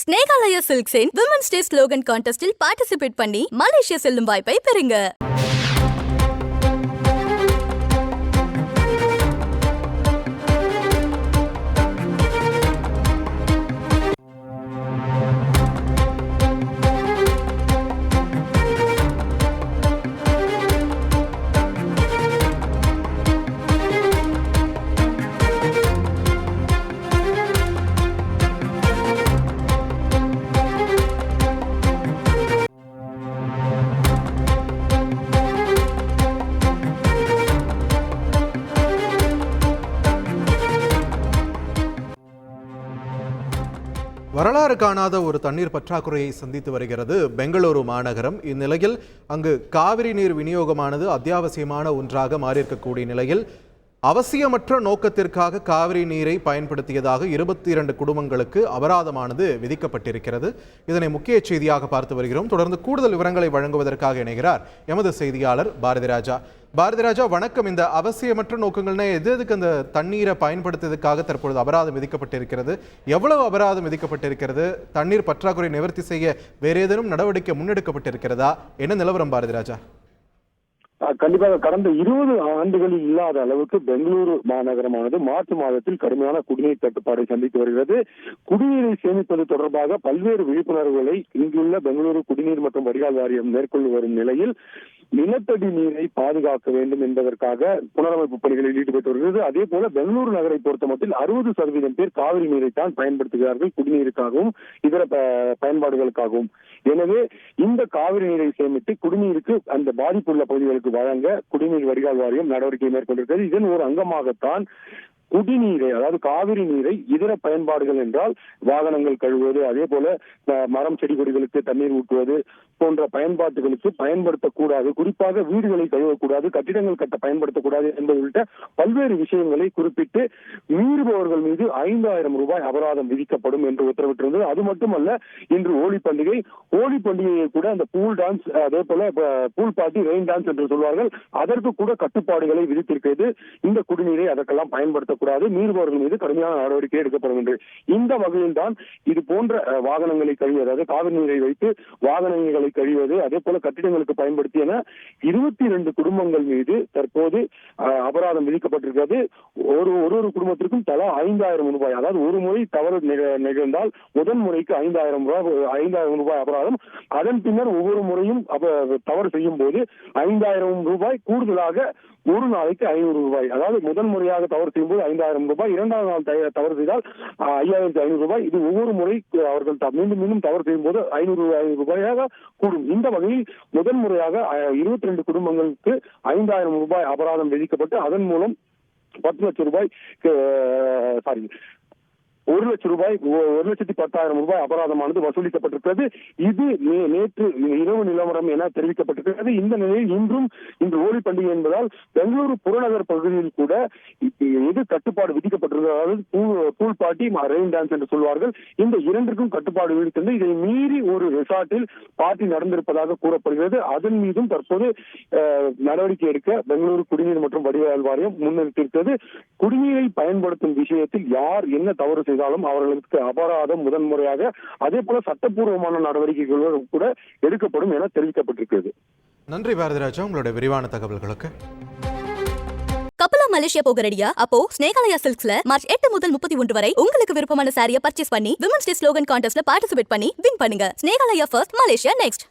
ஸ்னேகாலயா சில்க்ஸின் women's day slogan கான்டெஸ்டில் participate பண்ணி மலேசியா செல்லும் வாய்ப்பை பெறுங்க. வரலாறு காணாத ஒரு தண்ணீர் பற்றாக்குறையை சந்தித்து வருகிறது பெங்களூரு மாநகரம். இந்நிலையில் அங்கு காவிரி நீர் விநியோகமானது அத்தியாவசியமான ஒன்றாக மாறியிருக்கக்கூடிய நிலையில் அவசியமற்ற நோக்கத்திற்காக காவிரி நீரை பயன்படுத்தியதாக 22 குடும்பங்களுக்கு அபராதமானது விதிக்கப்பட்டிருக்கிறது. இதனை முக்கிய செய்தியாக பார்த்து வருகிறோம். தொடர்ந்து கூடுதல் விவரங்களை வழங்குவதற்காக இணைகிறார் எமது செய்தியாளர் பாரதிராஜா. பாரதிராஜா, வணக்கம். இந்த அவசியமற்ற நோக்கங்கள்னா எதுக்கு அந்த தண்ணீரை பயன்படுத்தியதுக்காக தற்பொழுது அபராதம் விதிக்கப்பட்டிருக்கிறது? எவ்வளவு அபராதம் விதிக்கப்பட்டிருக்கிறது? தண்ணீர் பற்றாக்குறை நிவர்த்தி செய்ய வேறு ஏதேனும் நடவடிக்கை முன்னெடுக்கப்பட்டிருக்கிறதா? என்ன நிலவரம் பாரதிராஜா? கண்டிப்பாக கடந்த 20 ஆண்டுகளில் இல்லாத அளவுக்கு பெங்களூரு மாநகரமானது மார்ச் மாதத்தில் கடுமையான குடிநீர் தட்டுப்பாடை சந்தித்து வருகிறது. குடிநீரை சேமிப்பது தொடர்பாக பல்வேறு விழிப்புணர்வுகளை இங்குள்ள பெங்களூரு குடிநீர் மற்றும் வடிகால் வாரியம் மேற்கொண்டு வரும் நிலையில் நிலத்தடி நீரை பாதுகாக்க வேண்டும் என்பதற்காக புனரமைப்பு பணிகளில் ஈடுபட்டு வருகிறது. அதே போல பெங்களூரு நகரை பொறுத்தமட்டில் 60% பேர் காவிரி நீரை தான் பயன்படுத்துகிறார்கள், குடிநீருக்காகவும் இதர பயன்பாடுகளுக்காகவும். எனவே இந்த காவிரி நீரை சேமித்து குடிநீருக்கு அந்த பாதிப்புள்ள பகுதிகளுக்கு வழங்க குடிநீர் வடிகால் வாரியம் நடவடிக்கை மேற்கொண்டிருக்கிறது. இதன் ஒரு அங்கமாகத்தான் குடிநீரை, அதாவது காவிரி நீரை இதர பயன்பாடுகள் என்றால் வாகனங்கள் கழுவுவது, அதே போல மரம் செடி கொடிகளுக்கு தண்ணீர் ஊற்றுவது போன்ற பயன்பாட்டுகளுக்கு பயன்படுத்தக்கூடாது, குறிப்பாக வீடுகளை கழுவக்கூடாது, கட்டிடங்கள் கட்ட பயன்படுத்தக்கூடாது என்பது உள்ளிட்ட பல்வேறு விஷயங்களை குறிப்பிட்டு மீறுபவர்கள் மீது 5000 ரூபாய் அபராதம் விதிக்கப்படும் என்று உத்தரவிட்டிருந்தது. அது மட்டுமல்ல, இன்று ஹோலி பண்டிகை. ஹோலி பண்டிகையை கூட அந்த பூல் டான்ஸ், அதே போல பூல் பார்ட்டி, ரெயின் டான்ஸ் என்று சொல்வார்கள், அதற்கு கூட கட்டுப்பாடுகளை விதித்திருக்கிறது. இந்த குடிநீரை அதற்கெல்லாம் பயன்படுத்தக்கூடாது, மீறுபவர்கள் மீது கடுமையான நடவடிக்கை எடுக்கப்படும் என்று. இந்த வகையில் தான் இது போன்ற வாகனங்களை கழிவு, அதாவது காவிரி நீரை வைத்து வாகனங்களை கழிவது, அதே போல கட்டிடங்களுக்கு பயன்படுத்தி என 22 குடும்பங்கள் மீது தற்போது அபராதம் விதிக்கப்பட்டிருக்கிறது. ஒரு குடும்பத்திற்கும் தலா 5000 ரூபாய், அதாவது ஒரு முறை தவறு நிகழ்ந்தால் முதல் முறைக்கு 5000 ரூபாய் அபராதம். அதன் பின்னர் ஒவ்வொரு முறையும் தவறு செய்யும் போது 5000 ரூபாய் கூடுதலாக ஒரு நாளைக்கு 500 ரூபாய், அதாவது முதல் முறையாக தவறு செய்யும் போது 5000 ரூபாய், இரண்டாவது நாள் தவறு செய்தால் 5500 ரூபாய். இது ஒவ்வொரு முறை அவர்கள் மீண்டும் தவறு செய்யும் போது 500 ரூபாயாக கூடும். இந்த வகையில் முதல் முறையாக 22 குடும்பங்களுக்கு 5000 ரூபாய் அபராதம் விதிக்கப்பட்டு அதன் மூலம் 10 லட்சம் ரூபாய் 1,10,000 ரூபாய் அபராதமானது வசூலிக்கப்பட்டிருக்கிறது. இது நேற்று இரவு நிலவரம் என தெரிவிக்கப்பட்டிருக்கிறது. இந்த நிலையில் இன்று ஹோலி பண்டிகை என்பதால் பெங்களூரு புறநகர் பகுதியில் கூட எது கட்டுப்பாடு விதிக்கப்பட்டிருக்கிறது, அதாவது பூல் பார்ட்டி, ரெயின் டான்ஸ் என்று சொல்வார்கள், இந்த இரண்டுக்கும் கட்டுப்பாடு விதித்திருந்தது. இதை மீறி ஒரு ரிசார்ட்டில் பார்ட்டி நடந்திருப்பதாக கூறப்படுகிறது. அதன் மீதும் தற்போது நடவடிக்கை எடுக்க பெங்களூரு குடிநீர் மற்றும் வடிகால் வாரியம் முன்னிறுத்தியிருக்கிறது. குடிநீரை பயன்படுத்தும் விஷயத்தில் யார் என்ன தவறு செய்தாலும் அவர்களுக்கு அபராதம் முதன்முறையாக, அதே போல சட்டப்பூர்வமான நடவடிக்கைகள் கூட எடுக்கப்படும் என தெரிவிக்கப்பட்டிருக்கிறது. நன்றி பாரதிராஜா, உங்களுடைய விரிவான தகவல்களுக்கு. கப்பலா மலேசியா போக ரெடியா? அப்போ ஸ்னேகாலயா சில்க்ஸ்ல மார்ச் 8 முதல் 31 வரை உங்களுக்கு விருப்பமான சாரியை பர்ச்சேஸ் பண்ணி விமன்ஸ் டே ஸ்லோகன் கான்டெஸ்ட்ல பார்ட்டிசிபேட் பண்ணி வின் பண்ணுங்க. Snehalaya first, Malaysia next.